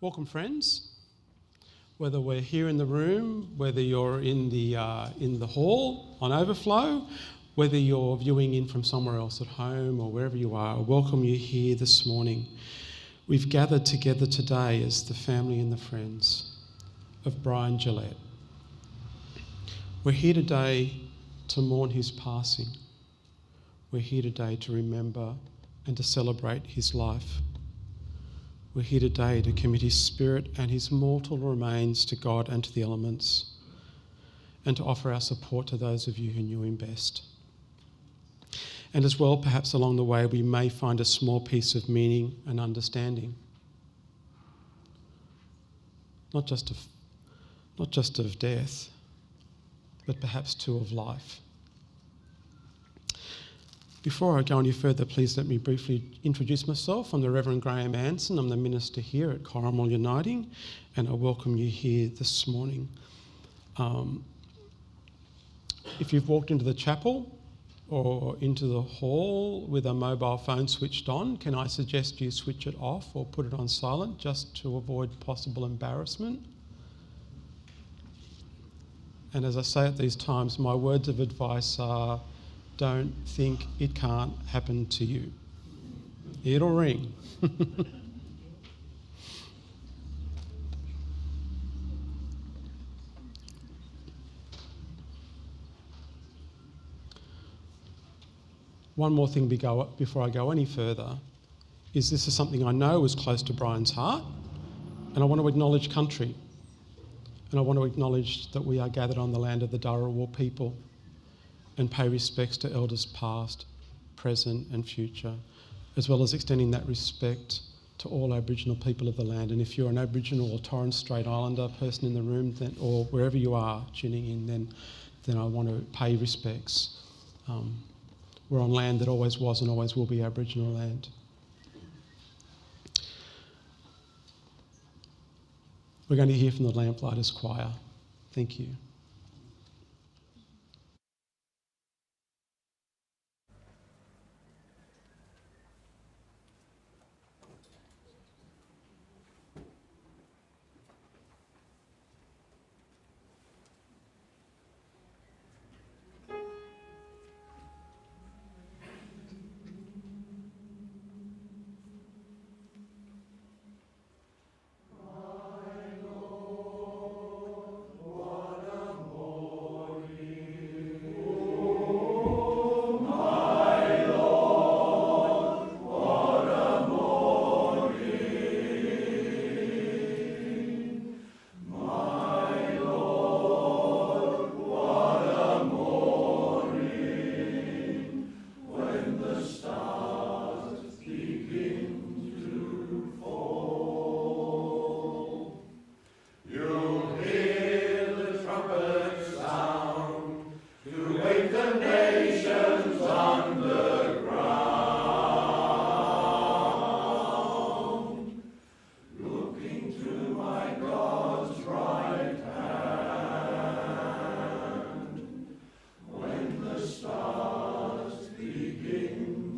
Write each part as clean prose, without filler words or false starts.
Welcome, friends. Whether we're here in the room, whether you're in the hall on overflow, whether you're viewing in from somewhere else at home or wherever you are, I welcome you here this morning. We've gathered together today as the family and the friends of Brian Gillett. We're here today to mourn his passing. We're here today to remember and to celebrate his life. We're here today to commit his spirit and his mortal remains to God and to the elements, and to offer our support to those of you who knew him best. And as well, perhaps along the way, we may find a small piece of meaning and understanding, not just of death, but perhaps too of life. Before I go any further, please let me briefly introduce myself. I'm the Reverend Graham Anson. I'm the minister here at Corrimal Uniting, and I welcome you here this morning. If you've walked into the chapel or into the hall with a mobile phone switched on, can I suggest you switch it off or put it on silent just to avoid possible embarrassment? And as I say at these times, my words of advice are, don't think it can't happen to you. It'll ring. One more thing before I go any further is this is something I know is close to Brian's heart, and I want to acknowledge country. And I want to acknowledge that we are gathered on the land of the Dharawal people, and pay respects to elders past, present and future, as well as extending that respect to all Aboriginal people of the land. And if you're an Aboriginal or Torres Strait Islander person in the room, then, or wherever you are tuning in, then I want to pay respects. We're on land that always was and always will be Aboriginal land. We're going to hear from the Lamplighters Choir. Thank you.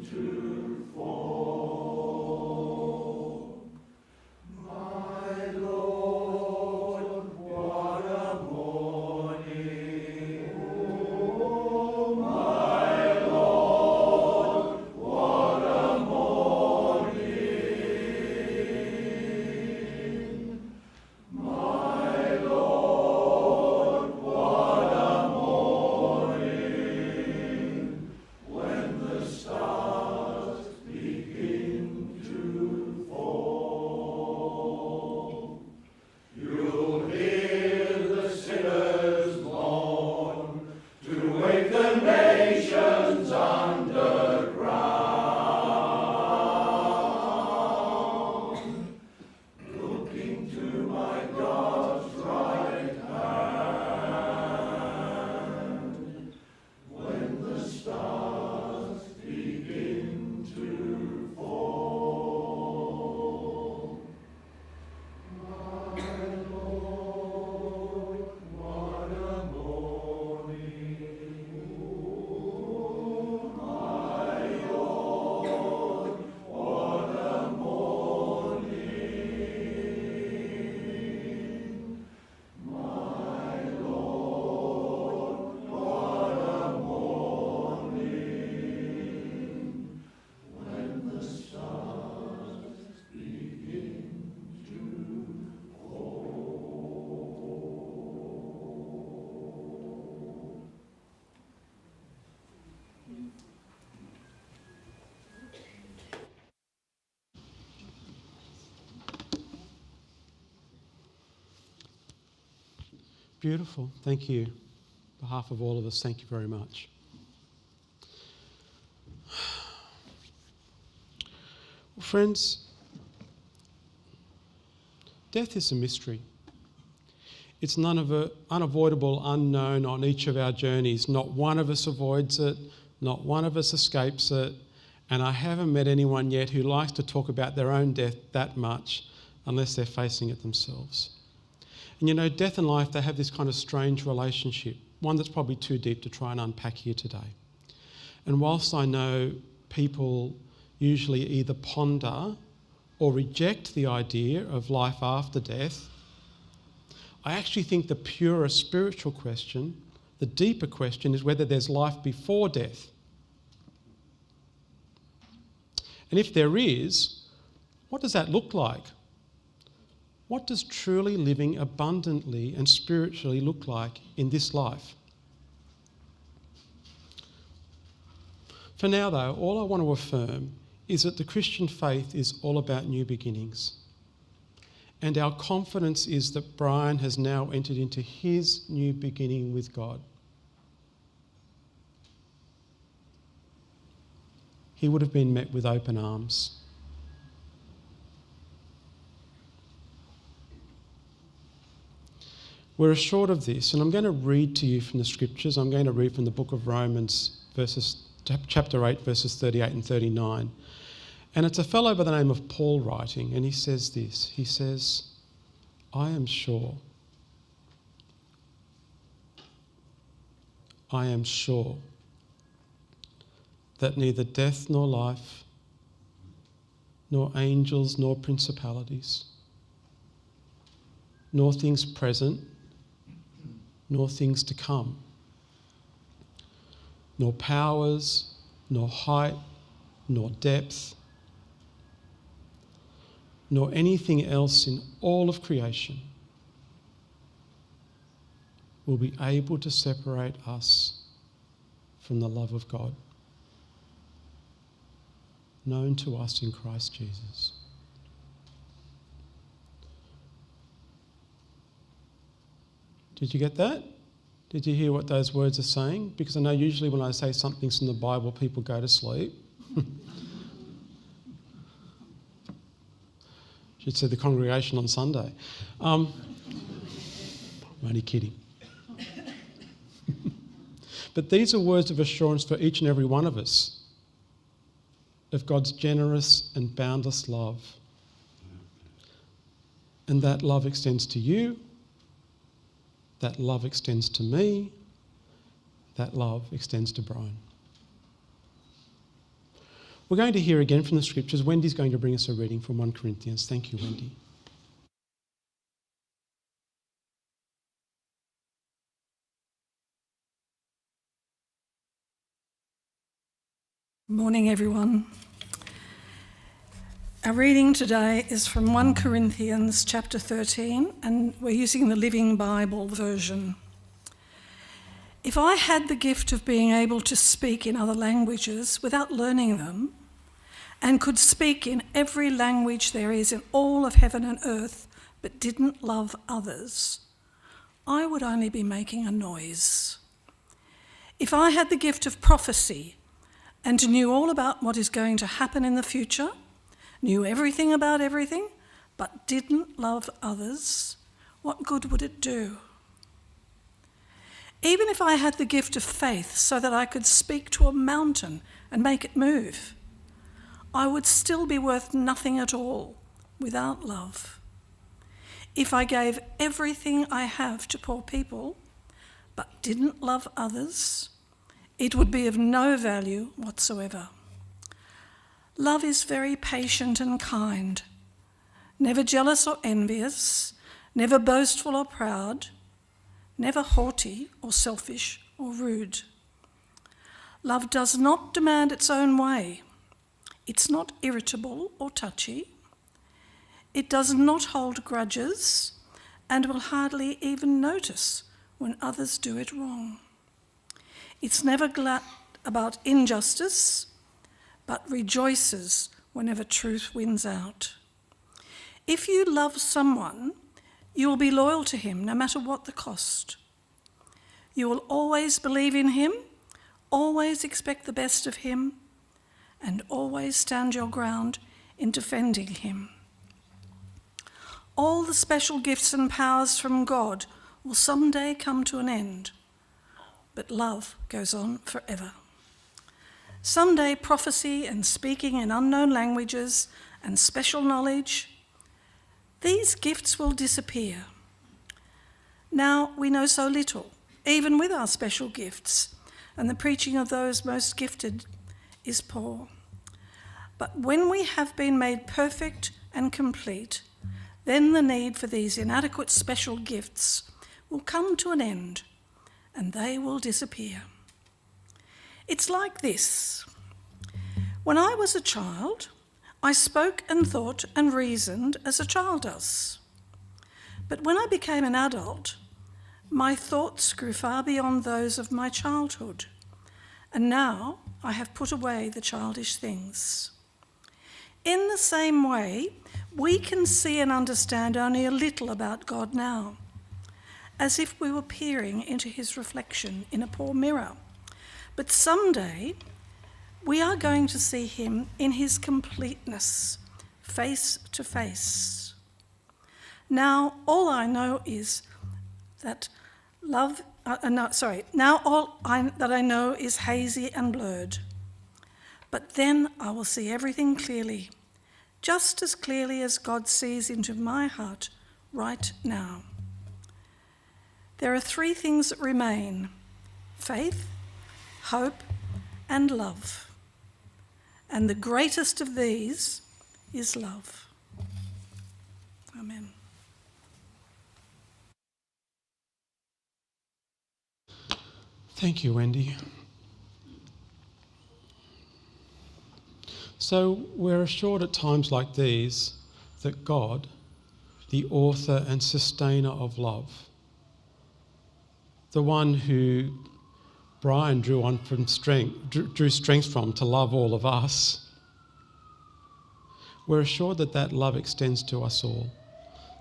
To beautiful. Thank you. On behalf of all of us, thank you very much. Well, friends, death is a mystery. It's unavoidable, unknown on each of our journeys. Not one of us avoids it, not one of us escapes it, and I haven't met anyone yet who likes to talk about their own death that much unless they're facing it themselves. And you know, death and life, they have this kind of strange relationship, one that's probably too deep to try and unpack here today. And whilst I know people usually either ponder or reject the idea of life after death, I actually think the purer spiritual question, the deeper question, is whether there's life before death. And if there is, what does that look like? What does truly living abundantly and spiritually look like in this life? For now, though, all I want to affirm is that the Christian faith is all about new beginnings. And our confidence is that Brian has now entered into his new beginning with God. He would have been met with open arms. We're assured of this, and I'm going to read to you from the scriptures. I'm going to read from the book of Romans, chapter 8, verses 38 and 39. And it's a fellow by the name of Paul writing, and he says this. He says, I am sure that neither death nor life, nor angels nor principalities, nor things present, nor things to come, nor powers, nor height, nor depth, nor anything else in all of creation will be able to separate us from the love of God, known to us in Christ Jesus. Did you get that? Did you hear what those words are saying? Because I know usually when I say something's in the Bible, people go to sleep. Should say the congregation on Sunday. I'm only kidding. But these are words of assurance for each and every one of us of God's generous and boundless love. And that love extends to you. That love extends to me. That love extends to Brian. We're going to hear again from the scriptures. Wendy's going to bring us a reading from 1 Corinthians. Thank you, Wendy. Morning, everyone. Our reading today is from 1 Corinthians chapter 13, and we're using the Living Bible version. If I had the gift of being able to speak in other languages without learning them, and could speak in every language there is in all of heaven and earth, but didn't love others, I would only be making a noise. If I had the gift of prophecy and knew all about what is going to happen in the future, knew everything about everything, but didn't love others, what good would it do? Even if I had the gift of faith so that I could speak to a mountain and make it move, I would still be worth nothing at all without love. If I gave everything I have to poor people, but didn't love others, it would be of no value whatsoever. Love is very patient and kind, never jealous or envious, never boastful or proud, never haughty or selfish or rude. Love does not demand its own way. It's not irritable or touchy. It does not hold grudges and will hardly even notice when others do it wrong. It's never glad about injustice, but rejoices whenever truth wins out. If you love someone, You will be loyal to him no matter what the cost. You will always believe in him, always expect the best of him, and always stand your ground in defending him. All the special gifts and powers from God will someday come to an end, but love goes on forever. Someday prophecy and speaking in unknown languages and special knowledge, these gifts will disappear. Now we know so little, even with our special gifts, and the preaching of those most gifted is poor. But when we have been made perfect and complete, then the need for these inadequate special gifts will come to an end, and they will disappear. It's like this. When I was a child, I spoke and thought and reasoned as a child does. But when I became an adult, my thoughts grew far beyond those of my childhood, and now I have put away the childish things. In the same way, we can see and understand only a little about God now, as if we were peering into his reflection in a poor mirror. But someday, we are going to see him in his completeness, face to face. Now, all I know is that that I know is hazy and blurred. But then I will see everything clearly, just as clearly as God sees into my heart right now. There are three things that remain: faith, hope, and love. And the greatest of these is love. Amen. Thank you, Wendy. So we're assured at times like these that God, the author and sustainer of love, the one who Brian drew strength from to love all of us, we're assured that that love extends to us all,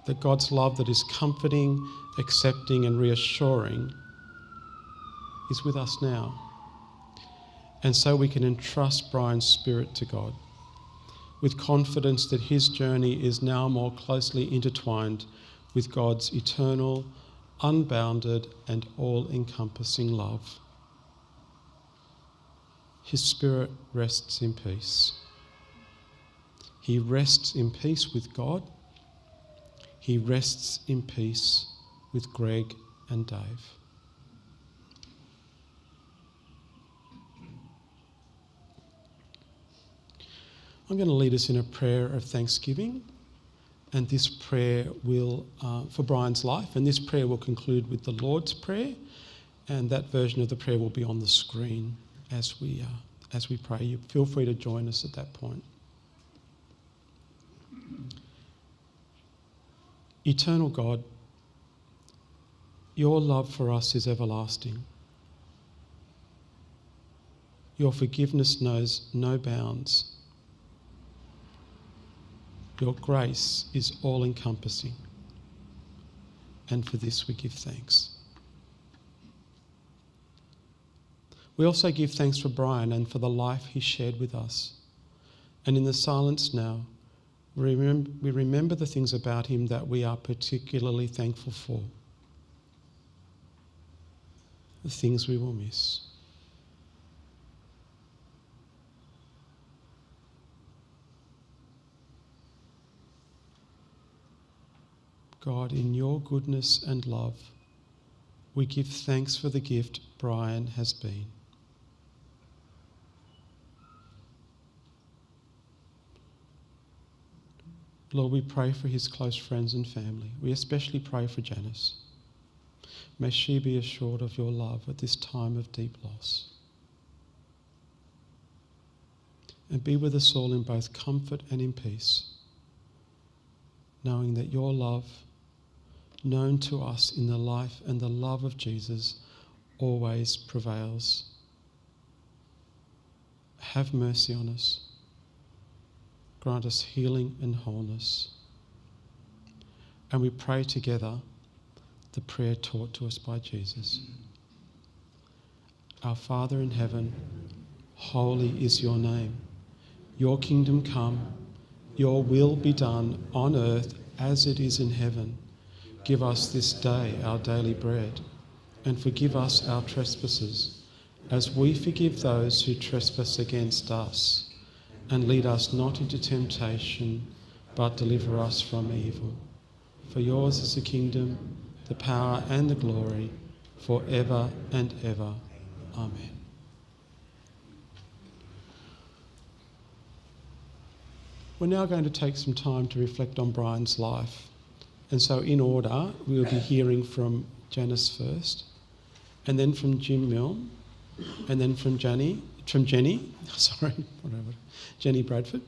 that God's love that is comforting, accepting and reassuring is with us now. And so we can entrust Brian's spirit to God with confidence that his journey is now more closely intertwined with God's eternal, unbounded and all-encompassing love. His spirit rests in peace. He rests in peace with God. He rests in peace with Greg and Dave. I'm going to lead us in a prayer of thanksgiving, and this prayer will, for Brian's life, and this prayer will conclude with the Lord's Prayer, and that version of the prayer will be on the screen as we pray. You feel free to join us at that point. Eternal God, your love for us is everlasting. Your forgiveness knows no bounds. Your grace is all-encompassing, and for this we give thanks. We also give thanks for Brian and for the life he shared with us. And in the silence now, we remember the things about him that we are particularly thankful for, the things we will miss. God, in your goodness and love, we give thanks for the gift Brian has been. Lord, we pray for his close friends and family. We especially pray for Janice. May she be assured of your love at this time of deep loss. And be with us all in both comfort and in peace, knowing that your love, known to us in the life and the love of Jesus, always prevails. Have mercy on us. Grant us healing and wholeness. and we pray together the prayer taught to us by Jesus. Our Father in heaven, holy is your name. Your kingdom come, your will be done on earth as it is in heaven. Give us this day our daily bread, and forgive us our trespasses, as we forgive those who trespass against us. And lead us not into temptation, but deliver us from evil. For yours is the kingdom, the power and the glory, forever and ever. Amen. We're now going to take some time to reflect on Brian's life. And so in order, we'll be hearing from Janice first, and then from Jim Milne, and then from Jenny, Jenny Bradford,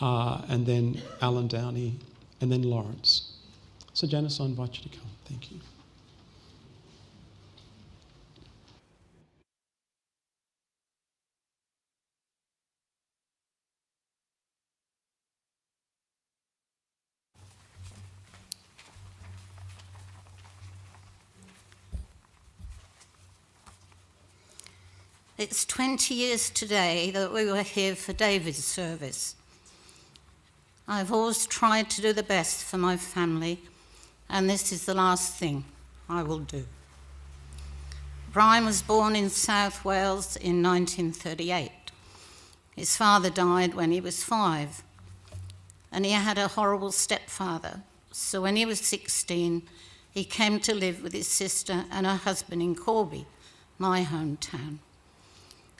and then Alan Downey, and then Lawrence. So Janice, I invite you to come. Thank you. It's 20 years today that we were here for David's service. I've always tried to do the best for my family, and this is the last thing I will do. Brian was born in South Wales in 1938. His father died when he was 5, and he had a horrible stepfather. So when he was 16, he came to live with his sister and her husband in Corby, my hometown.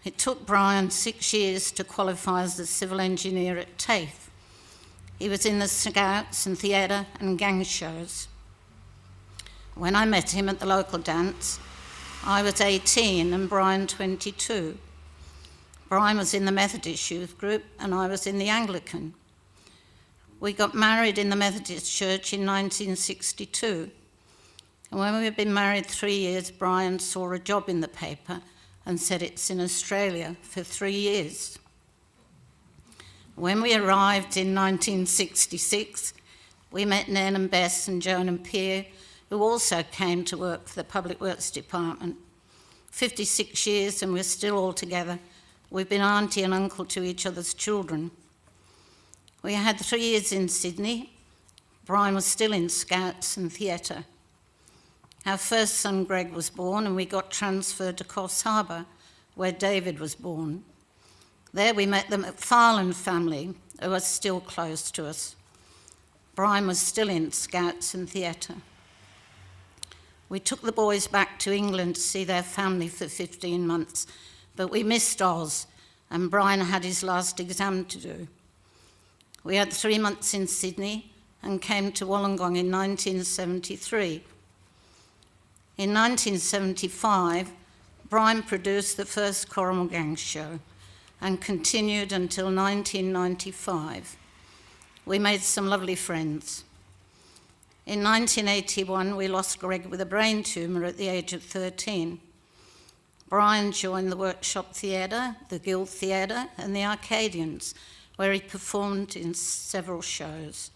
It took Brian 6 years to qualify as a civil engineer at TAFE. He was in the Scouts and theatre and gang shows. When I met him at the local dance, I was 18 and Brian 22. Brian was in the Methodist youth group and I was in the Anglican. We got married in the Methodist church in 1962. And when we had been married 3 years, Brian saw a job in the paper and said it's in Australia for 3 years. When we arrived in 1966, we met Nan and Bess and Joan and Pierre, who also came to work for the Public Works Department. 56 years and we're still all together. We've been auntie and uncle to each other's children. We had 3 years in Sydney. Brian was still in Scouts and theatre. Our first son, Greg, was born and we got transferred to Coffs Harbour, where David was born. There we met the McFarlane family, who are still close to us. Brian was still in Scouts and theatre. We took the boys back to England to see their family for 15 months, but we missed Oz, and Brian had his last exam to do. We had 3 months in Sydney and came to Wollongong in 1973. In 1975, Brian produced the first Corrimal Gang show and continued until 1995. We made some lovely friends. In 1981, we lost Greg with a brain tumour at the age of 13. Brian joined the Workshop Theatre, the Guild Theatre, and the Arcadians, where he performed in several shows.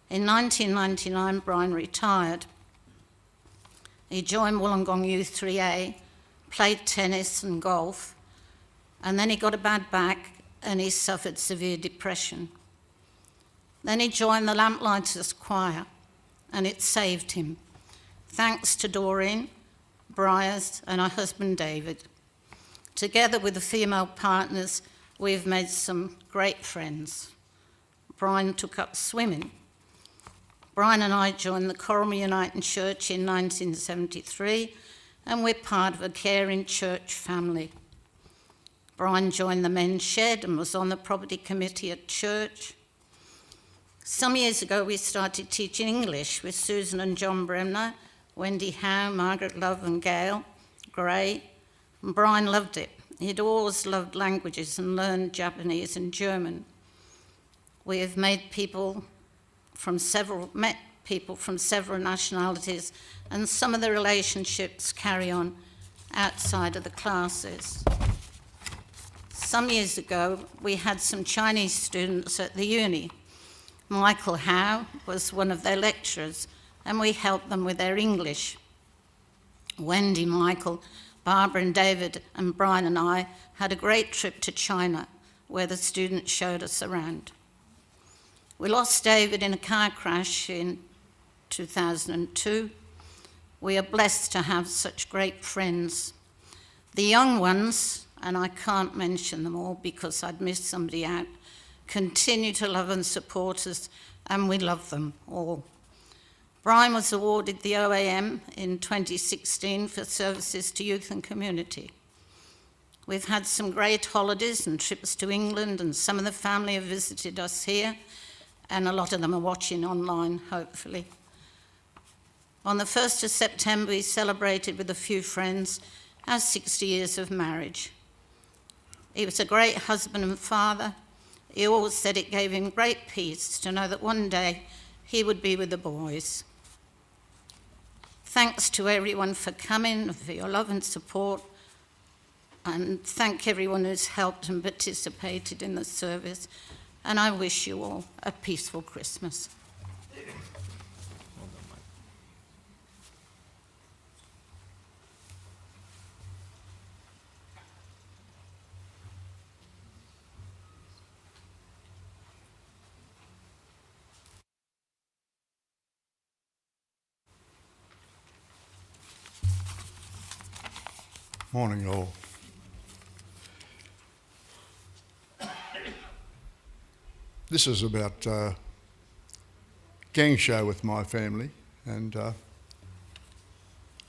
In 1999, Brian retired. He joined Wollongong Youth 3A, played tennis and golf, and then he got a bad back and he suffered severe depression. Then he joined the Lamplighters Choir, and it saved him, thanks to Doreen, Briars, and her husband David. Together with the female partners, we've made some great friends. Brian took up swimming. Brian and I joined the Corrimal Uniting Church in 1973, and we're part of a caring church family. Brian joined the Men's Shed and was on the property committee at church. Some years ago, we started teaching English with Susan and John Bremner, Wendy Howe, Margaret Love and Gail Gray, and Brian loved it. He'd always loved languages and learned Japanese and German. We have met people from several nationalities, and some of the relationships carry on outside of the classes. Some years ago, we had some Chinese students at the uni. Michael Howe was one of their lecturers, and we helped them with their English. Wendy, Michael, Barbara and David and Brian and I had a great trip to China where the students showed us around. We lost David in a car crash in 2002. We are blessed to have such great friends. The young ones, and I can't mention them all because I'd miss somebody out, continue to love and support us, and we love them all. Brian was awarded the OAM in 2016 for services to youth and community. We've had some great holidays and trips to England, and some of the family have visited us here, and a lot of them are watching online, hopefully. On the 1st of September, we celebrated with a few friends our 60 years of marriage. He was a great husband and father. He always said it gave him great peace to know that one day he would be with the boys. Thanks to everyone for coming, for your love and support, and thank everyone who's helped and participated in the service. And I wish you all a peaceful Christmas. Morning all. This is about gang show with my family, and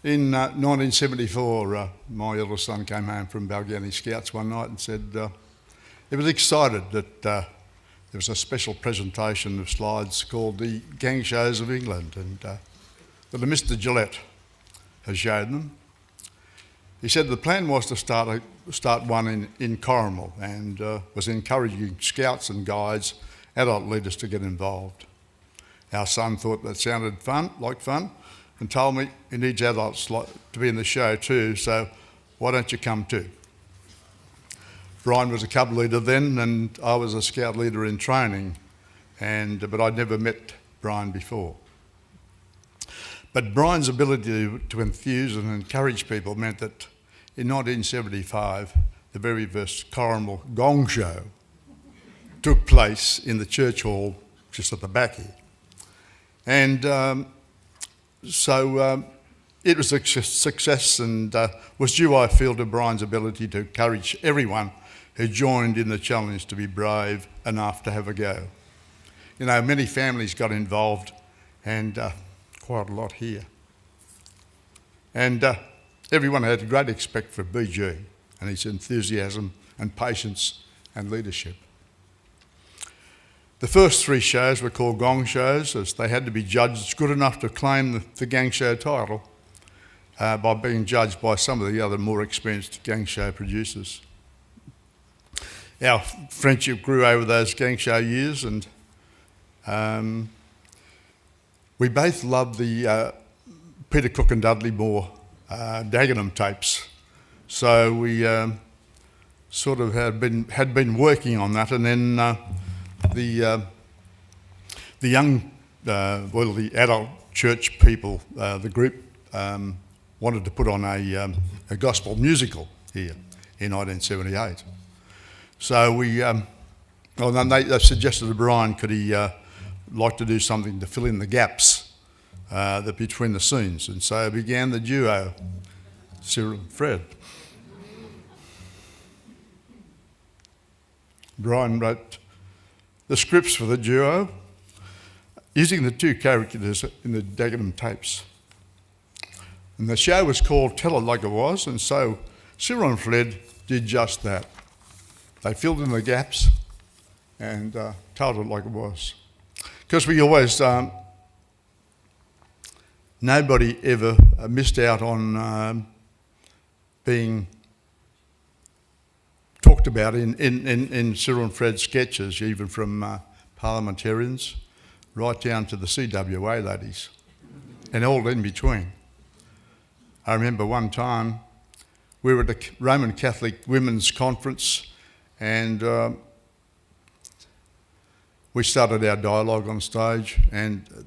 in 1974 my eldest son came home from Balgownie Scouts one night and said he was excited that there was a special presentation of slides called the Gang Shows of England, and that Mr. Gillett has showed them. He said the plan was to start one in Corrimal, and was encouraging scouts and guides, adult leaders to get involved. Our son thought that sounded fun, and told me he needs adults to be in the show too, so why don't you come too? Brian was a cub leader then, and I was a scout leader in training, but I'd never met Brian before. But Brian's ability to enthuse and encourage people meant that in 1975, the very first Corrimal gong show took place in the church hall just at the back here. And so it was a success, and was due, I feel, to Brian's ability to encourage everyone who joined in the challenge to be brave enough to have a go. You know, many families got involved, and quite a lot here. And everyone had great respect for BG and his enthusiasm and patience and leadership. The first three shows were called gong shows, as they had to be judged good enough to claim the gang show title by being judged by some of the other more experienced gang show producers. Our friendship grew over those gang show years, and we both loved the Peter Cook and Dudley Moore Dagenham tapes. So we sort of had been working on that, and then the young, the adult church people, the group, wanted to put on a gospel musical here in 1978. So they suggested to Brian, could he like to do something to fill in the gaps between the scenes, and so began the duo, Cyril and Fred. Brian wrote the scripts for the duo using the two characters in the Dagenham tapes. And the show was called Tell It Like It Was, and so Cyril and Fred did just that. They filled in the gaps and told it like it was. Because we always, nobody ever missed out on being talked about in Cyril and Fred's sketches, even from parliamentarians right down to the CWA ladies and all in between. I remember one time we were at a Roman Catholic Women's Conference, and we started our dialogue on stage, and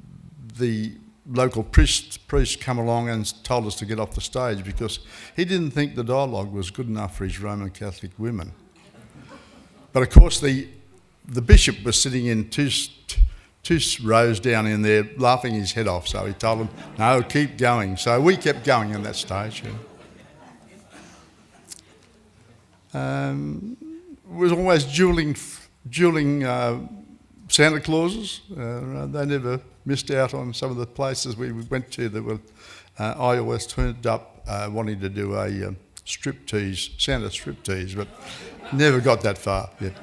the local priest come along and told us to get off the stage because he didn't think the dialogue was good enough for his Roman Catholic women. But of course the bishop was sitting in two rows down in there laughing his head off, so he told them, no, keep going. So we kept going on that stage. Yeah. It was always dueling Santa Clauses. They never missed out on some of the places we went to that were, I always turned up wanting to do a striptease, Santa striptease, but never got that far yet.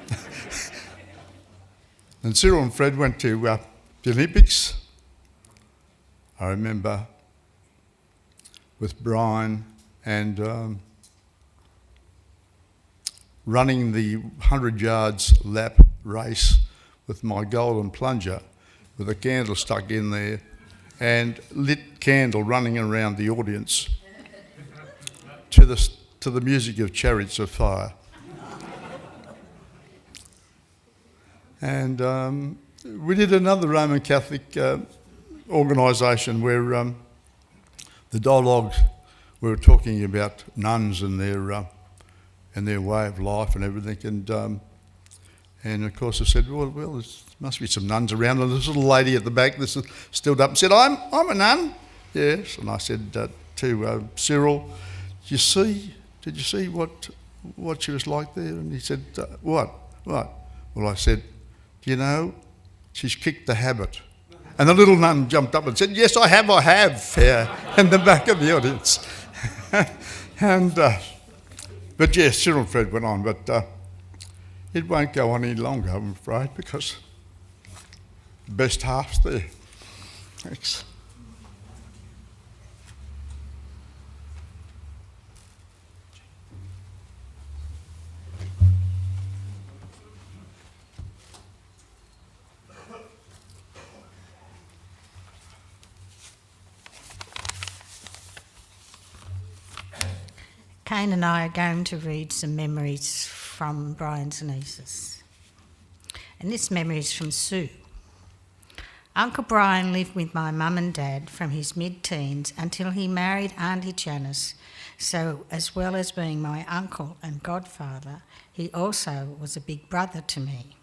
And Cyril and Fred went to the Olympics. I remember with Brian and running the 100 yards lap race with my golden plunger with a candle stuck in there and lit candle running around the audience to the music of Chariots of Fire. And we did another Roman Catholic organisation where the dialogue, we were talking about nuns and their way of life and everything, and of course I said, well, there must be some nuns around, and this little lady at the back stood up and said, I'm a nun. Yes. And I said to Cyril, did you see what she was like there? And he said, what? Well, I said, you know, she's kicked the habit. And the little nun jumped up and said, yes, I have, yeah, in the back of the audience. And, but yes, Cyril and Fred went on, but it won't go on any longer, I'm afraid, because the best half's there. Thanks. Kane and I are going to read some memories from Brian's nieces. And this memory is from Sue. Uncle Brian lived with my mum and dad from his mid-teens until he married Auntie Janice, so as well as being my uncle and godfather, he also was a big brother to me.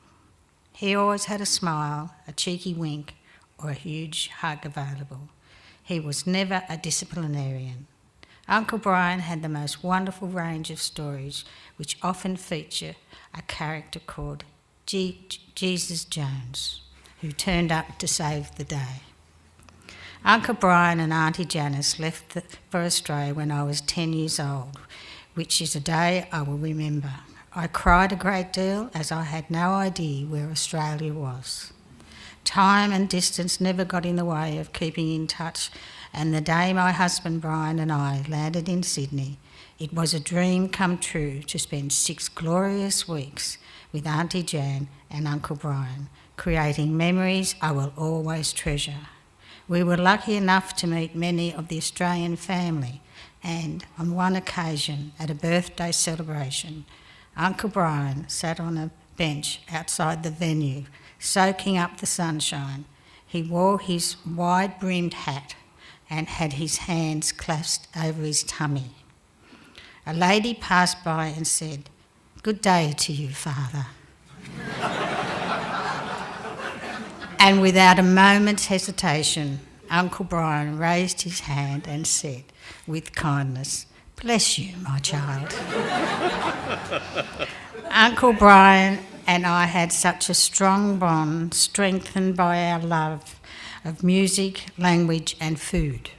He always had a smile, a cheeky wink, or a huge hug available. He was never a disciplinarian. Uncle Brian had the most wonderful range of stories, which often feature a character called Jesus Jones, who turned up to save the day. Uncle Brian and Auntie Janice left for Australia when I was 10 years old, which is a day I will remember. I cried a great deal as I had no idea where Australia was. Time and distance never got in the way of keeping in touch, and the day my husband Brian and I landed in Sydney, it was a dream come true to spend 6 glorious weeks with Auntie Jan and Uncle Brian, creating memories I will always treasure. We were lucky enough to meet many of the Australian family, and on one occasion at a birthday celebration, Uncle Brian sat on a bench outside the venue, soaking up the sunshine. He wore his wide-brimmed hat and had his hands clasped over his tummy. A lady passed by and said, "Good day to you, Father." And without a moment's hesitation, Uncle Brian raised his hand and said, with kindness, "Bless you, my child." Uncle Brian and I had such a strong bond, strengthened by our love of music, language and food.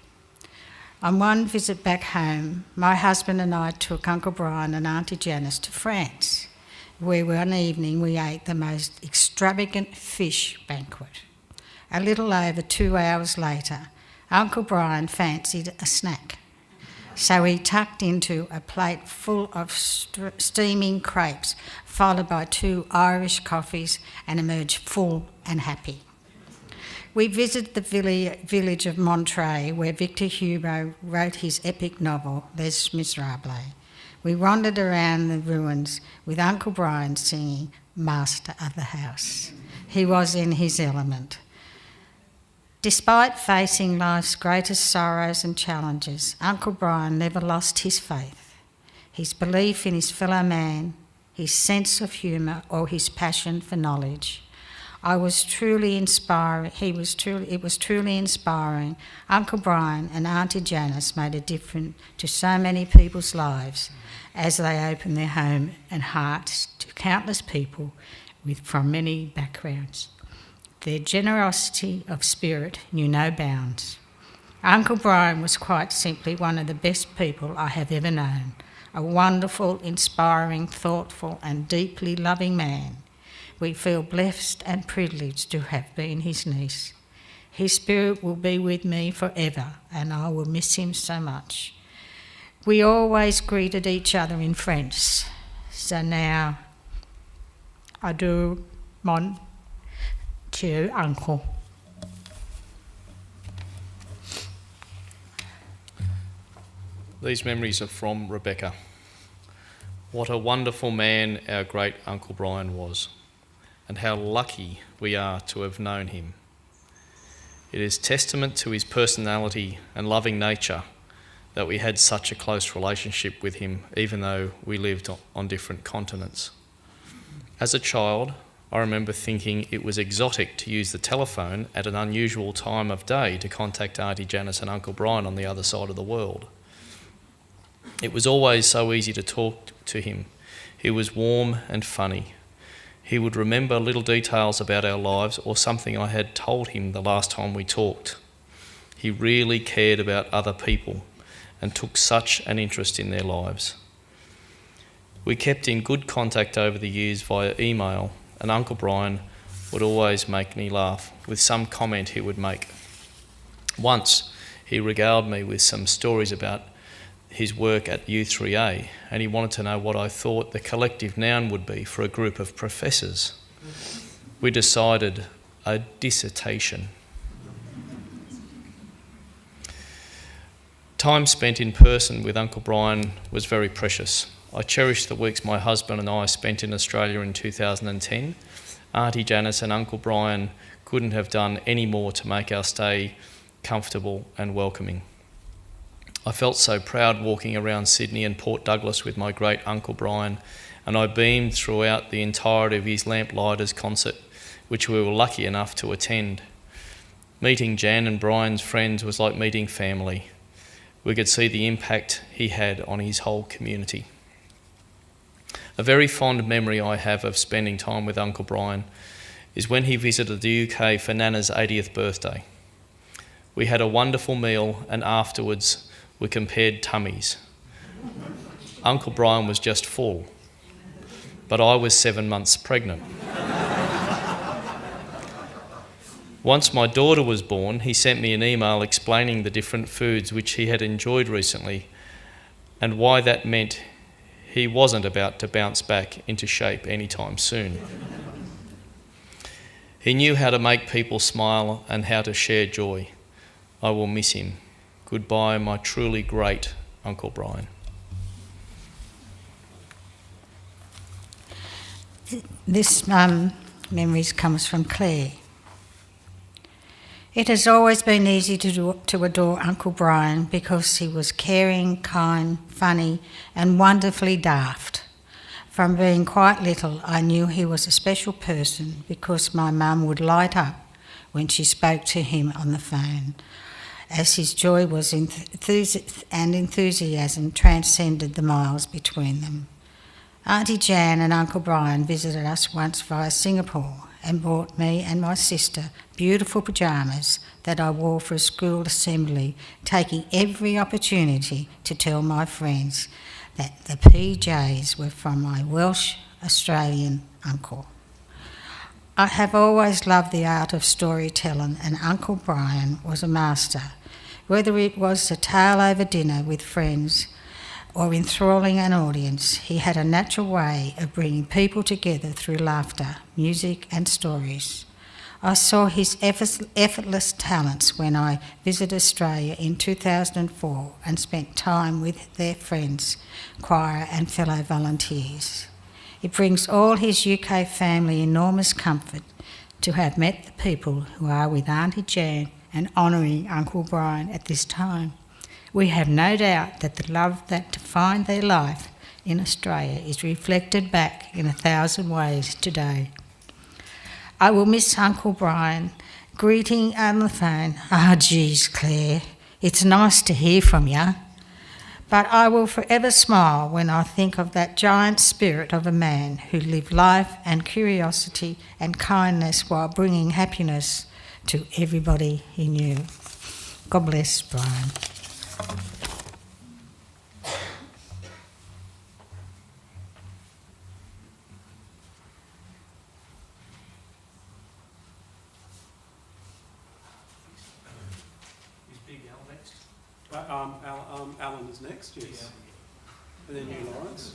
On one visit back home, my husband and I took Uncle Brian and Auntie Janice to France, where one evening we ate the most extravagant fish banquet. A little over 2 hours later, Uncle Brian fancied a snack, so he tucked into a plate full of steaming crepes, followed by 2 Irish coffees, and emerged full and happy. We visited the village of Monterey, where Victor Hugo wrote his epic novel, Les Miserables. We wandered around the ruins with Uncle Brian singing Master of the House. he was in his element. Despite facing life's greatest sorrows and challenges, Uncle Brian never lost his faith, his belief in his fellow man, his sense of humour, or his passion for knowledge. It was truly inspiring. Uncle Brian and Auntie Janice made a difference to so many people's lives as they opened their home and hearts to countless people from many backgrounds. Their generosity of spirit knew no bounds. Uncle Brian was quite simply one of the best people I have ever known, a wonderful, inspiring, thoughtful and deeply loving man. We feel blessed and privileged to have been his niece. His spirit will be with me forever and I will miss him so much. We always greeted each other in French, so now adieu, mon Dieu, uncle. These memories are from Rebecca. What a wonderful man our great Uncle Brian was, and how lucky we are to have known him. It is testament to his personality and loving nature that we had such a close relationship with him, even though we lived on different continents. As a child, I remember thinking it was exotic to use the telephone at an unusual time of day to contact Auntie Janice and Uncle Brian on the other side of the world. It was always so easy to talk to him. He was warm and funny. He would remember little details about our lives or something I had told him the last time we talked. He really cared about other people and took such an interest in their lives. We kept in good contact over the years via email, and Uncle Brian would always make me laugh with some comment he would make. Once, he regaled me with some stories about his work at U3A, and he wanted to know what I thought the collective noun would be for a group of professors. We decided a dissertation. Time spent in person with Uncle Brian was very precious. I cherished the weeks my husband and I spent in Australia in 2010. Auntie Janice and Uncle Brian couldn't have done any more to make our stay comfortable and welcoming. I felt so proud walking around Sydney and Port Douglas with my great Uncle Brian, and I beamed throughout the entirety of his Lamplighters concert, which we were lucky enough to attend. Meeting Jan and Brian's friends was like meeting family. We could see the impact he had on his whole community. A very fond memory I have of spending time with Uncle Brian is when he visited the UK for Nana's 80th birthday. We had a wonderful meal, and afterwards we compared tummies. Uncle Brian was just full, but I was 7 months pregnant. Once my daughter was born, he sent me an email explaining the different foods which he had enjoyed recently and why that meant he wasn't about to bounce back into shape anytime soon. He knew how to make people smile and how to share joy. I will miss him. Goodbye, my truly great Uncle Brian. This memories comes from Claire. It has always been easy to adore Uncle Brian because he was caring, kind, funny and wonderfully daft. From being quite little, I knew he was a special person because my mum would light up when she spoke to him on the phone, as his joy was enthusiasm transcended the miles between them. Auntie Jan and Uncle Brian visited us once via Singapore and bought me and my sister beautiful pyjamas that I wore for a school assembly, taking every opportunity to tell my friends that the PJs were from my Welsh Australian uncle. I have always loved the art of storytelling, and Uncle Brian was a master. Whether it was a tale over dinner with friends or enthralling an audience, he had a natural way of bringing people together through laughter, music and stories. I saw his effortless talents when I visited Australia in 2004 and spent time with their friends, choir and fellow volunteers. It brings all his UK family enormous comfort to have met the people who are with Auntie Jan and honouring Uncle Brian at this time. We have no doubt that the love that defined their life in Australia is reflected back in 1,000 ways today. I will miss Uncle Brian. Greeting on the phone. Geez, Claire, it's nice to hear from you. But I will forever smile when I think of that giant spirit of a man who lived life and curiosity and kindness while bringing happiness to everybody he knew. God bless Brian. Alan is next, yes. And then you, Lawrence.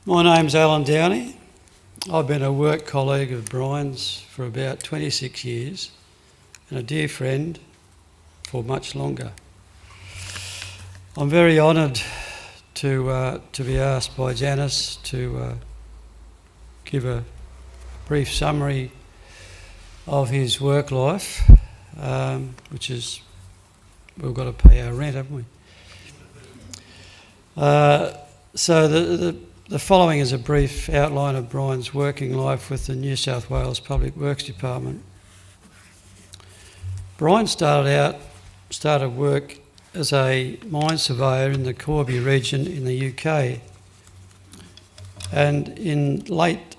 My name's Alan Downey. I've been a work colleague of Brian's for about 26 years and a dear friend for much longer. I'm very honoured to be asked by Janice to give a brief summary of his work life, which is, we've got to pay our rent, haven't we? So the following is a brief outline of Brian's working life with the New South Wales Public Works Department. Brian started work as a mine surveyor in the Corby region in the UK, and in late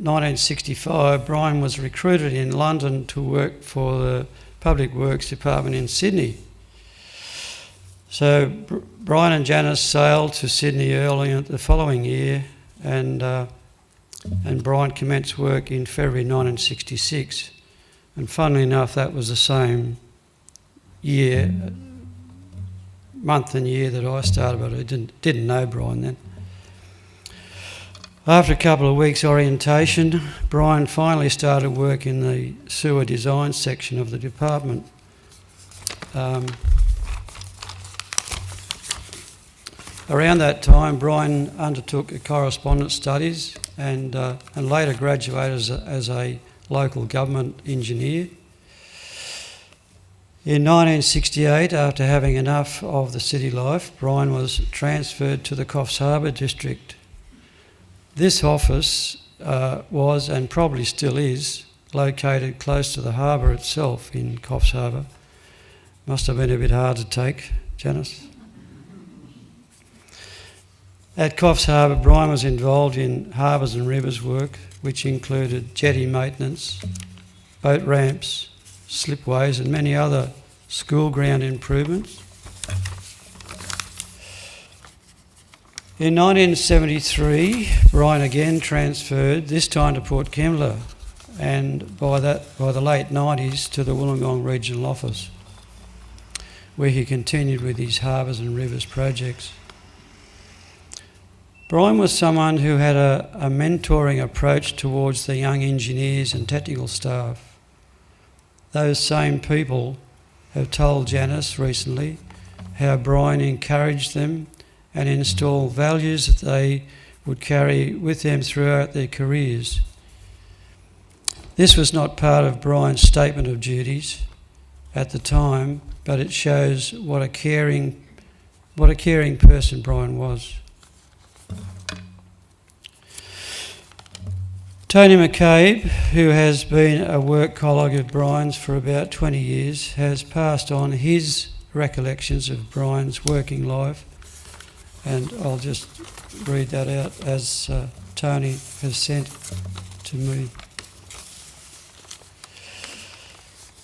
1965, Brian was recruited in London to work for the Public Works Department in Sydney. So Brian and Janice sailed to Sydney early the following year, and Brian commenced work in February 1966. And funnily enough, that was the same year, month and year that I started, but I didn't know Brian then. After a couple of weeks' orientation, Brian finally started work in the sewer design section of the department. Around that time, Brian undertook correspondence studies and later graduated as a local government engineer. In 1968, after having enough of the city life, Brian was transferred to the Coffs Harbour district. This office was, and probably still is, located close to the harbour itself in Coffs Harbour. Must have been a bit hard to take, Janice. At Coffs Harbour, Brian was involved in harbours and rivers work, which included jetty maintenance, boat ramps, slipways and many other school ground improvements. In 1973, Brian again transferred, this time to Port Kembla, and by the late 90s to the Wollongong Regional Office, where he continued with his harbours and rivers projects. Brian was someone who had a mentoring approach towards the young engineers and technical staff. Those same people have told Janice recently how Brian encouraged them and installed values that they would carry with them throughout their careers. This was not part of Brian's statement of duties at the time, but it shows what a caring person Brian was. Tony McCabe, who has been a work colleague of Brian's for about 20 years, has passed on his recollections of Brian's working life, and I'll just read that out as Tony has sent to me.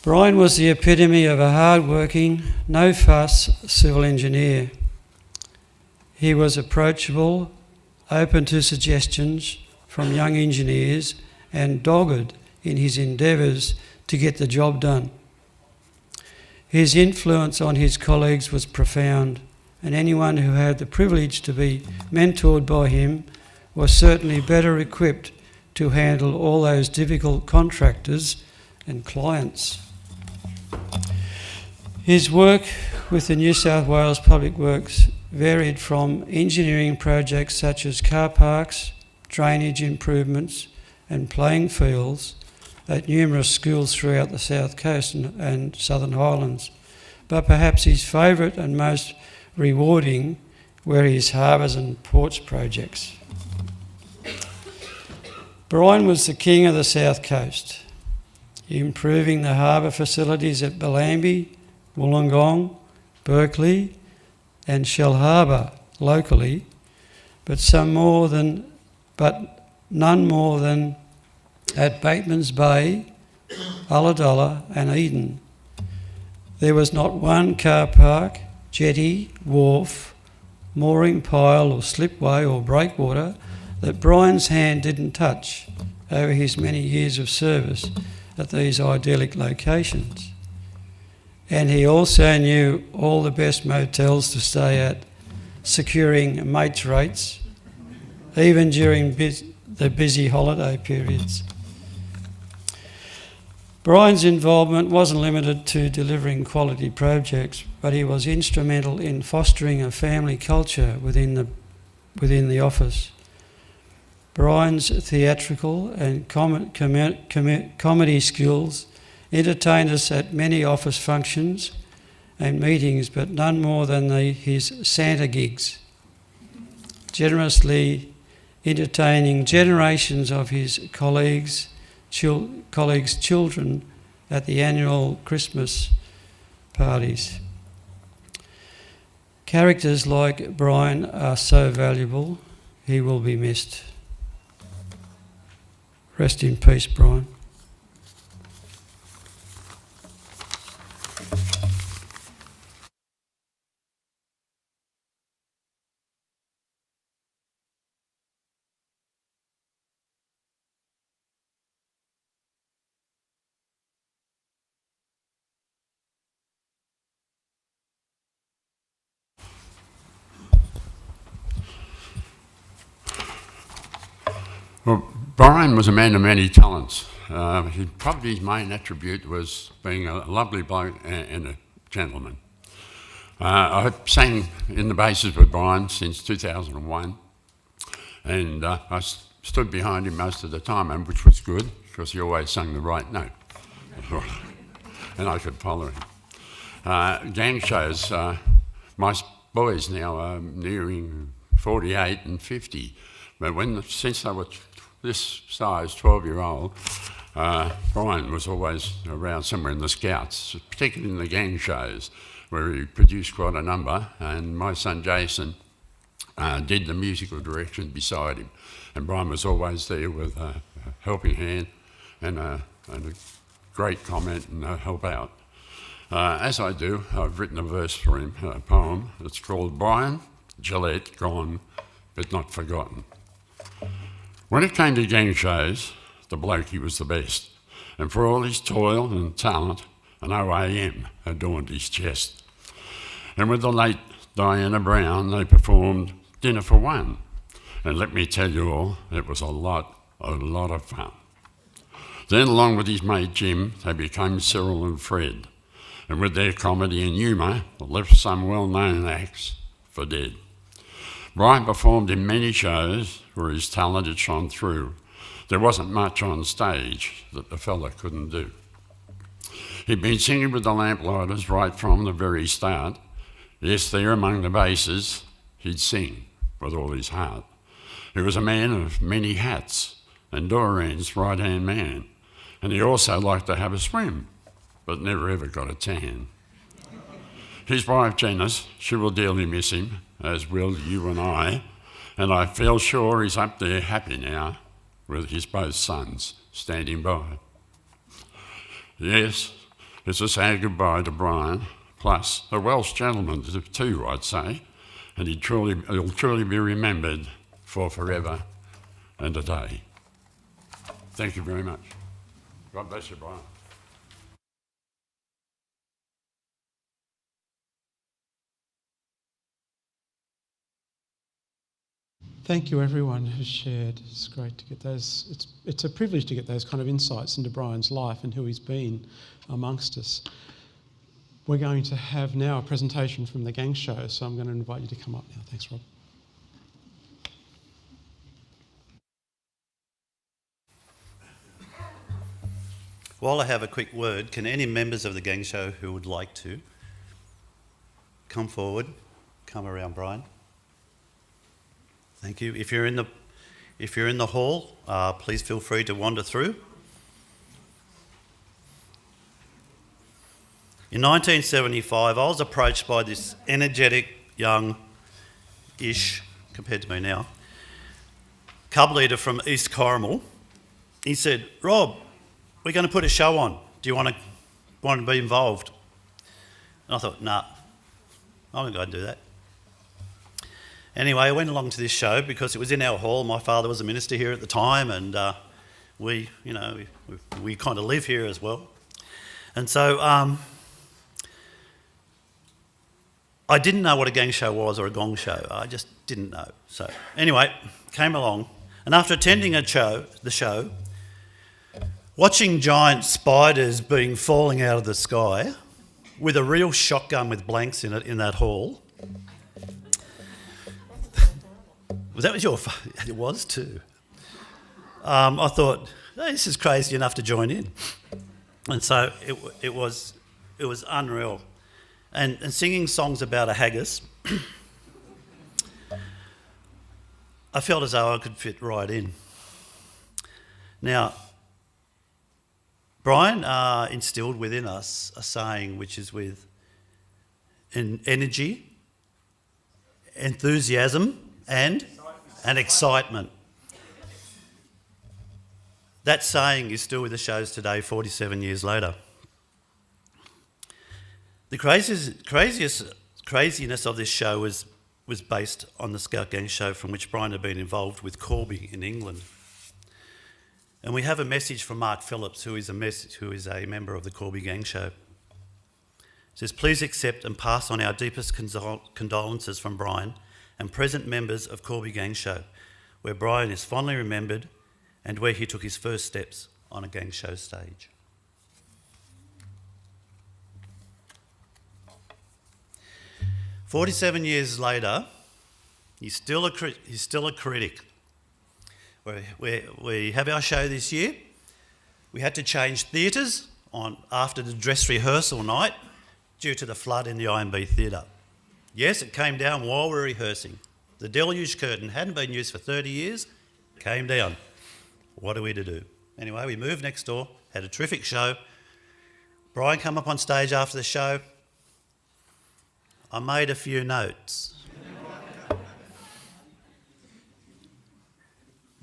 Brian was the epitome of a hard-working, no-fuss civil engineer. He was approachable, open to suggestions from young engineers, and dogged in his endeavours to get the job done. His influence on his colleagues was profound, and anyone who had the privilege to be mentored by him was certainly better equipped to handle all those difficult contractors and clients. His work with the New South Wales Public Works varied from engineering projects such as car parks, drainage improvements and playing fields at numerous schools throughout the South Coast and Southern Highlands. But perhaps his favourite and most rewarding were his harbours and ports projects. Brian was the king of the South Coast, improving the harbour facilities at Bellambi, Wollongong, Berkeley and Shell Harbour locally, but none more than at Bateman's Bay, Ulladulla and Eden. There was not one car park, jetty, wharf, mooring pile or slipway or breakwater that Brian's hand didn't touch over his many years of service at these idyllic locations. And he also knew all the best motels to stay at, securing mates rates, even during the busy holiday periods. Brian's involvement wasn't limited to delivering quality projects, but he was instrumental in fostering a family culture within the office. Brian's theatrical and comedy skills entertained us at many office functions and meetings, but none more than his Santa gigs, generously entertaining generations of his colleagues' children at the annual Christmas parties. Characters like Brian are so valuable, he will be missed. Rest in peace, Brian. Well, Brian was a man of many talents. Probably his main attribute was being a lovely bloke and a gentleman. I've sang in the basses with Brian since 2001, and I stood behind him most of the time, which was good because he always sang the right note, and I could follow him. Gang shows, my boys now are nearing 48 and 50, but since they were this size, 12-year-old, Brian was always around somewhere in the Scouts, particularly in the gang shows, where he produced quite a number, and my son Jason did the musical direction beside him. And Brian was always there with a helping hand and a great comment and a help out. As I do, I've written a verse for him, a poem. It's called Brian, Gillett, Gone, but Not Forgotten. When it came to gang shows, the bloke, he was the best. And for all his toil and talent, an OAM adorned his chest. And with the late Diana Brown, they performed Dinner for One. And let me tell you all, it was a lot of fun. Then, along with his mate Jim, they became Cyril and Fred. And with their comedy and humour, left some well-known acts for dead. Brian performed in many shows where his talent had shone through. There wasn't much on stage that the fella couldn't do. He'd been singing with the Lamplighters right from the very start. Yes, there among the basses, he'd sing with all his heart. He was a man of many hats and Doreen's right-hand man. And he also liked to have a swim, but never ever got a tan. His wife, Janice, she will dearly miss him, as will you and I feel sure he's up there happy now with his both sons standing by. Yes, it's a sad goodbye to Brian, plus a Welsh gentleman too, I'd say, and he'll truly be remembered for forever and a day. Thank you very much. God bless you, Brian. Thank you, everyone who shared. It's great to get those. It's a privilege to get those kind of insights into Brian's life and who he's been amongst us. we're going to have now a presentation from the gang show, so I'm going to invite you to come up now. Thanks, Rob. While I have a quick word, can any members of the gang show who would like to come forward, come around Brian? Thank you. If you're in the hall, please feel free to wander through. In 1975, I was approached by this energetic, young-ish, compared to me now, cub leader from East Corrimal. He said, "Rob, we're going to put a show on. Do you want to be involved?" And I thought, nah, I'm not going to do that. Anyway, I went along to this show because it was in our hall. My father was a minister here at the time, and we kind of live here as well. And so I didn't know what a gang show was or a gong show. I just didn't know. So anyway, came along, and after attending the show, watching giant spiders being falling out of the sky with a real shotgun with blanks in it in that hall. It was too. I thought, hey, this is crazy enough to join in. And so it was unreal. And singing songs about a haggis, I felt as though I could fit right in. Now, Brian instilled within us a saying which is with energy, enthusiasm, and excitement. That saying is still with the shows today, 47 years later. The craziness of this show was based on the Scout Gang show from which Brian had been involved with Corby in England. And we have a message from Mark Phillips, who is a member of the Corby Gang show. It says, "Please accept and pass on our deepest condolences from Brian and present members of Corby Gang show, where Brian is fondly remembered and where he took his first steps on a gang show stage." "47 years later, he's still a critic. We have our show this year. We had to change theatres after the dress rehearsal night due to the flood in the IMB theatre. Yes, it came down while we were rehearsing. The deluge curtain hadn't been used for 30 years, came down. What are we to do? Anyway, we moved next door, had a terrific show. Brian came up on stage after the show. I made a few notes.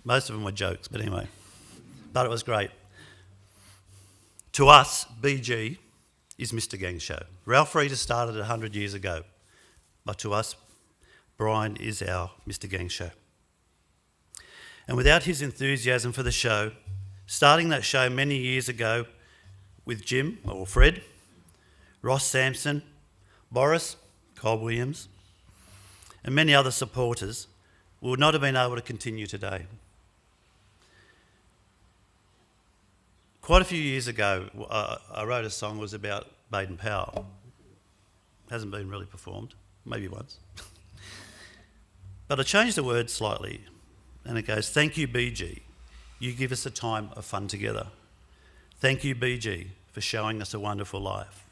Most of them were jokes, but anyway. But it was great. To us, BG is Mr. Gang Show. Ralph Reeder started 100 years ago. But to us, Brian is our Mr. Gang Show. And without his enthusiasm for the show, starting that show many years ago with Jim, or Fred, Ross Sampson, Boris, Cobb Williams, and many other supporters, we would not have been able to continue today. Quite a few years ago, I wrote a song that was about Baden-Powell. Hasn't been really performed, maybe once. But I changed the words slightly, and it goes, "Thank you, BG. You give us a time of fun together. Thank you, BG, for showing us a wonderful life."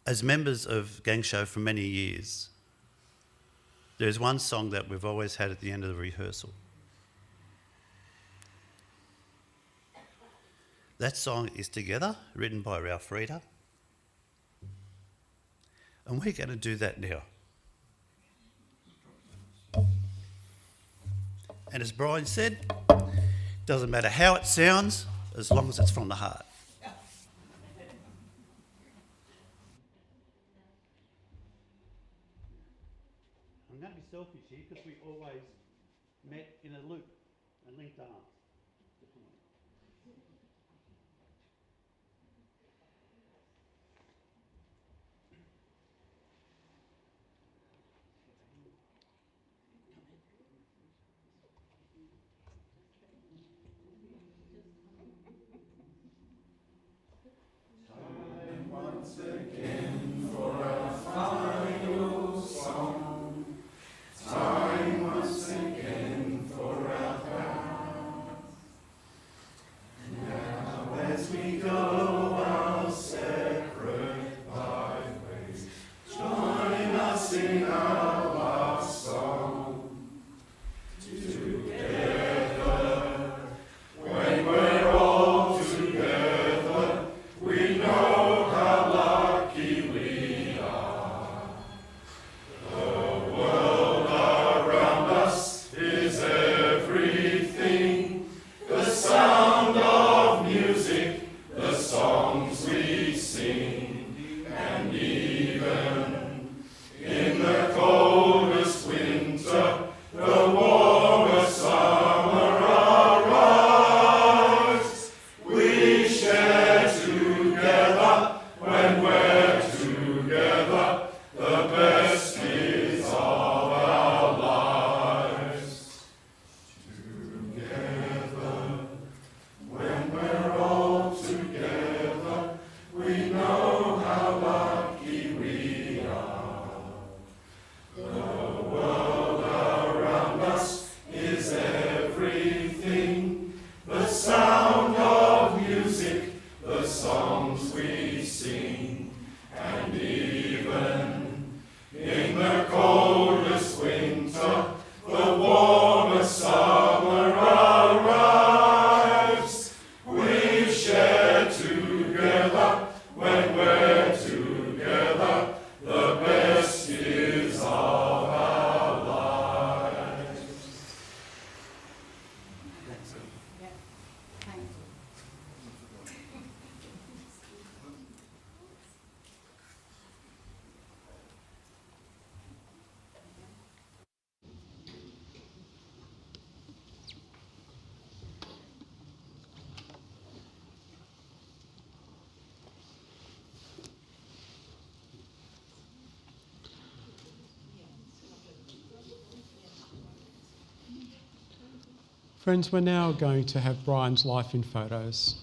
As members of Gang Show for many years, there's one song that we've always had at the end of the rehearsal. That song is Together, written by Ralph Reeder. And we're going to do that now. And as Brian said, doesn't matter how it sounds, as long as it's from the heart. I'm going to be selfish here because we always met in a loop and linked arms. Friends, we're now going to have Brian's life in photos.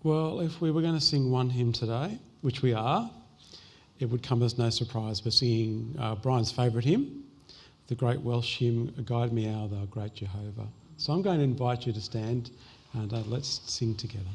Well, if we were going to sing one hymn today, which we are, it would come as no surprise. We're singing Brian's favourite hymn, the great Welsh hymn, Guide Me, Thou Great Jehovah. So I'm going to invite you to stand and let's sing together.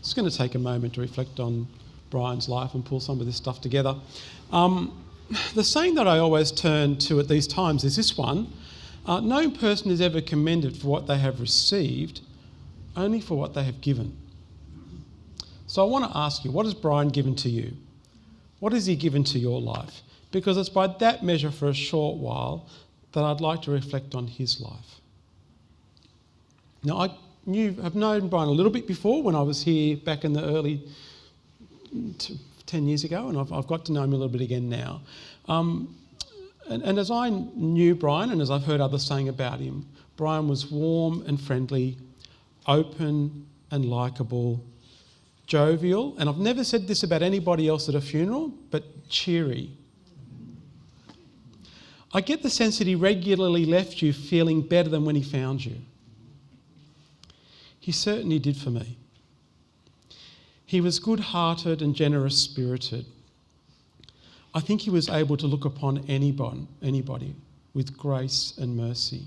Just going to take a moment to reflect on Brian's life and pull some of this stuff together. The saying that I always turn to at these times is this one: no person is ever commended for what they have received, only for what they have given. So I want to ask you, what has Brian given to you? What has he given to your life? Because it's by that measure for a short while that I'd like to reflect on his life. Now, I've known Brian a little bit before when I was here back in the early 10 years ago, and I've got to know him a little bit again now. And as I knew Brian, and as I've heard others saying about him, Brian was warm and friendly, open and likeable, jovial, and I've never said this about anybody else at a funeral, but cheery. I get the sense that he regularly left you feeling better than when he found you. He certainly did for me. He was good-hearted and generous-spirited. I think he was able to look upon anybody with grace and mercy.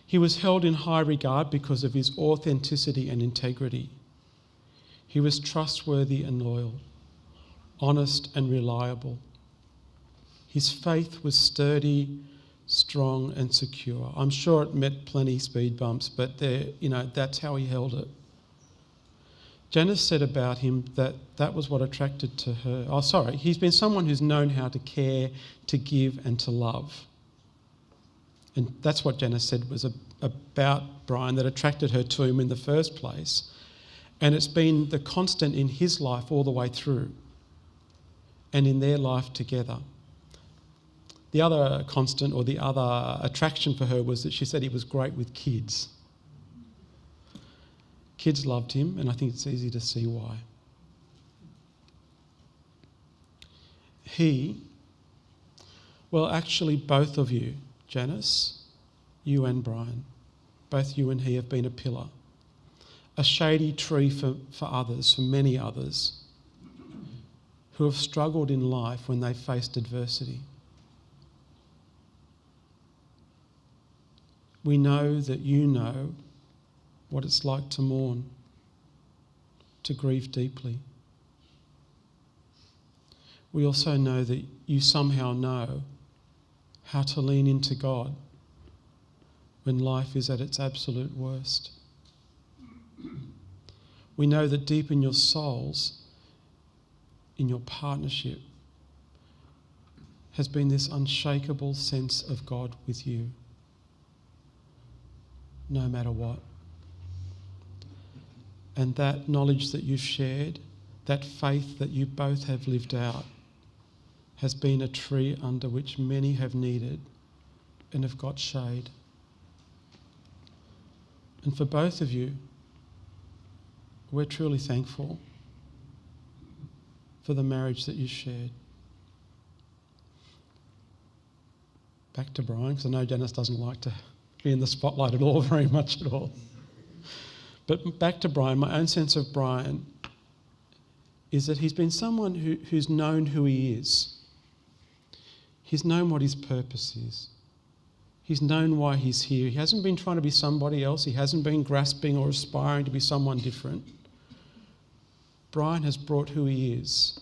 He was held in high regard because of his authenticity and integrity. He was trustworthy and loyal, honest and reliable. His faith was sturdy, strong and secure. I'm sure it met plenty speed bumps, but that's how he held it. Janice said about him that was what attracted to her. He's been someone who's known how to care, to give and to love. And that's what Janice said was about Brian that attracted her to him in the first place. And it's been the constant in his life all the way through and in their life together. The other constant or the other attraction for her was that she said he was great with kids. Kids loved him, and I think it's easy to see why. Actually both of you, Janice, you and Brian, both you and he have been a pillar, a shady tree for others, for many others, who have struggled in life when they faced adversity. We know that you know what it's like to mourn. to grieve deeply. We also know that you somehow know how to lean into God when life is at its absolute worst. We know that deep in your souls, in your partnership, has been this unshakable sense of God with you, no matter what. And that knowledge that you've shared, that faith that you both have lived out, has been a tree under which many have needed and have got shade. And for both of you, we're truly thankful for the marriage that you shared. Back to Brian, because I know Janice doesn't like to be in the spotlight at all, very much at all. But back to Brian, my own sense of Brian is that he's been someone who's known who he is. He's known what his purpose is. He's known why he's here. He hasn't been trying to be somebody else. He hasn't been grasping or aspiring to be someone different. Brian has brought who he is.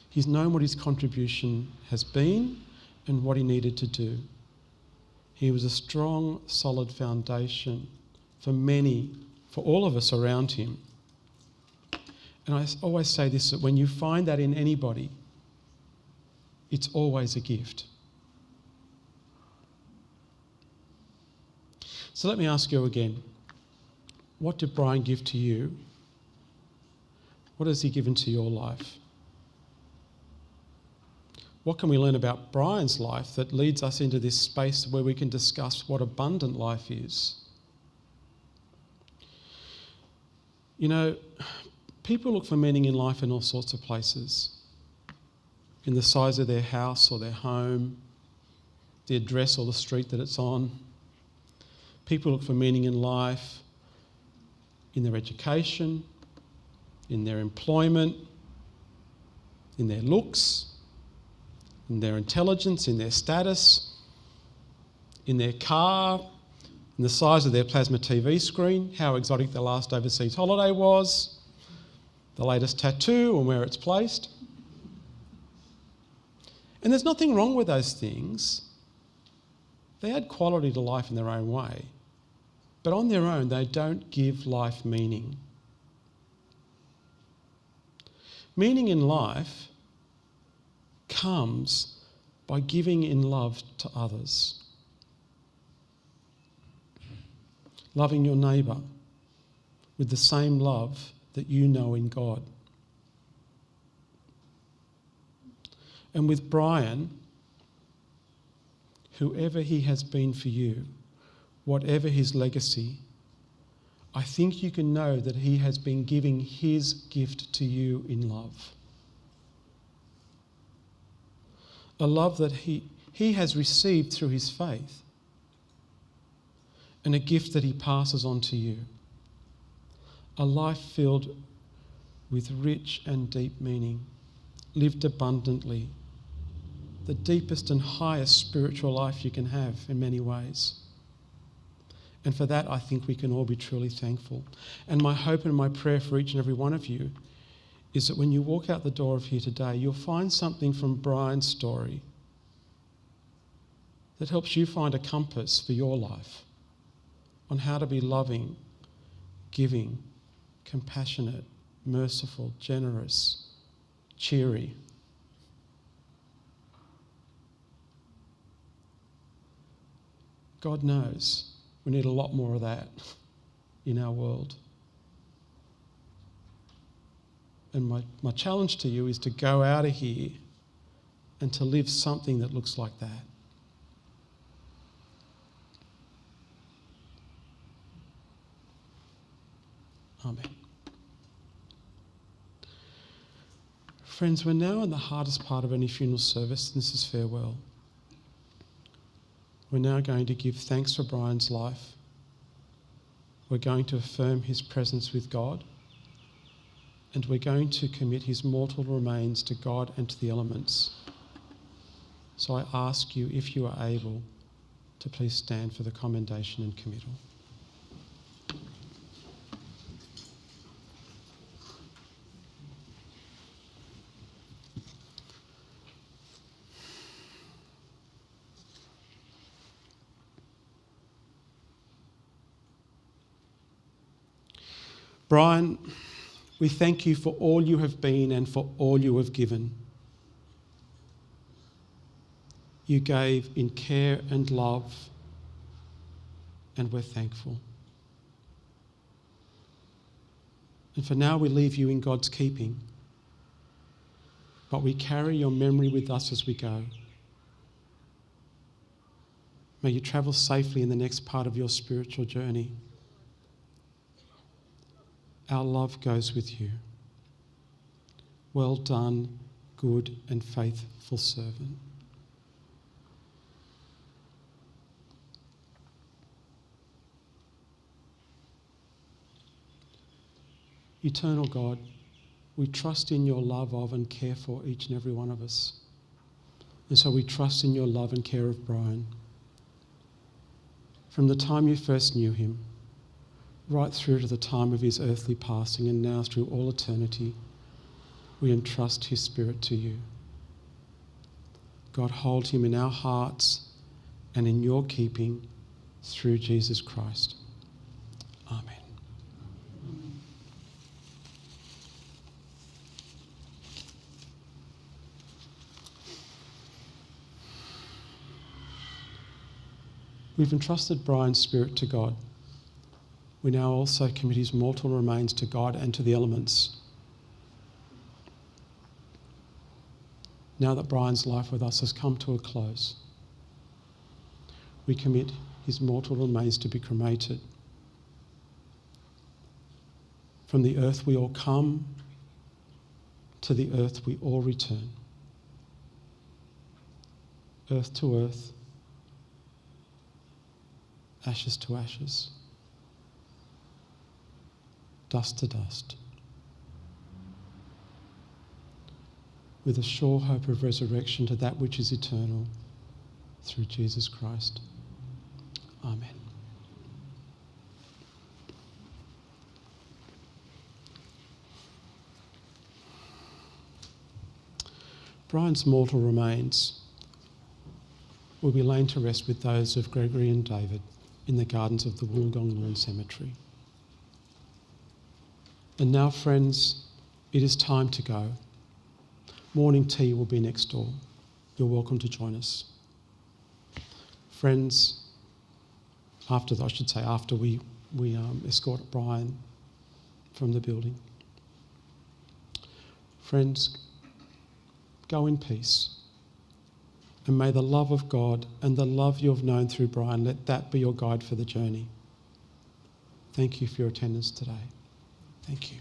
He's known what his contribution has been and what he needed to do. He was a strong, solid foundation for many, for all of us around him. And I always say this, that when you find that in anybody, it's always a gift. So let me ask you again, what did Brian give to you? What has he given to your life? What can we learn about Brian's life that leads us into this space where we can discuss what abundant life is? You know, people look for meaning in life in all sorts of places. In the size of their house or their home, the address or the street that it's on. People look for meaning in life in their education, in their employment, in their looks, in their intelligence, in their status, in their car, in the size of their plasma TV screen, how exotic their last overseas holiday was, the latest tattoo and where it's placed. And there's nothing wrong with those things. They add quality to life in their own way. But on their own, they don't give life meaning. Meaning in life comes by giving in love to others. Loving your neighbour with the same love that you know in God. And with Brian, whoever he has been for you, whatever his legacy, I think you can know that he has been giving his gift to you in love. A love that he has received through his faith, and a gift that he passes on to you. A life filled with rich and deep meaning, lived abundantly, the deepest and highest spiritual life you can have in many ways. And for that, I think we can all be truly thankful. And my hope and my prayer for each and every one of you is that when you walk out the door of here today, you'll find something from Brian's story that helps you find a compass for your life on how to be loving, giving, compassionate, merciful, generous, cheery. God knows we need a lot more of that in our world. And my challenge to you is to go out of here and to live something that looks like that. Amen. Friends, we're now in the hardest part of any funeral service, and this is farewell. We're now going to give thanks for Brian's life. We're going to affirm his presence with God, and we're going to commit his mortal remains to God and to the elements. So I ask you, if you are able, to please stand for the commendation and committal. Brian, we thank you for all you have been and for all you have given. You gave in care and love, and we're thankful. And for now we leave you in God's keeping, but we carry your memory with us as we go. May you travel safely in the next part of your spiritual journey. Our love goes with you. Well done, good and faithful servant. Eternal God, we trust in your love of and care for each and every one of us. And so we trust in your love and care of Brian. From the time you first knew him, right through to the time of his earthly passing, and now through all eternity, we entrust his spirit to you. God, hold him in our hearts and in your keeping through Jesus Christ. Amen. We've entrusted Brian's spirit to God. We now also commit his mortal remains to God and to the elements. Now that Brian's life with us has come to a close, we commit his mortal remains to be cremated. From the earth we all come, to the earth we all return. Earth to earth, ashes to ashes, dust to dust, with a sure hope of resurrection to that which is eternal through Jesus Christ. Amen. Brian's mortal remains will be laid to rest with those of Gregory and David in the gardens of the Wollongong Lawn Cemetery. And now, friends, it is time to go. Morning tea will be next door. You're welcome to join us. Friends, after we escort Brian from the building. Friends, go in peace. And may the love of God and the love you have known through Brian, let that be your guide for the journey. Thank you for your attendance today. Thank you.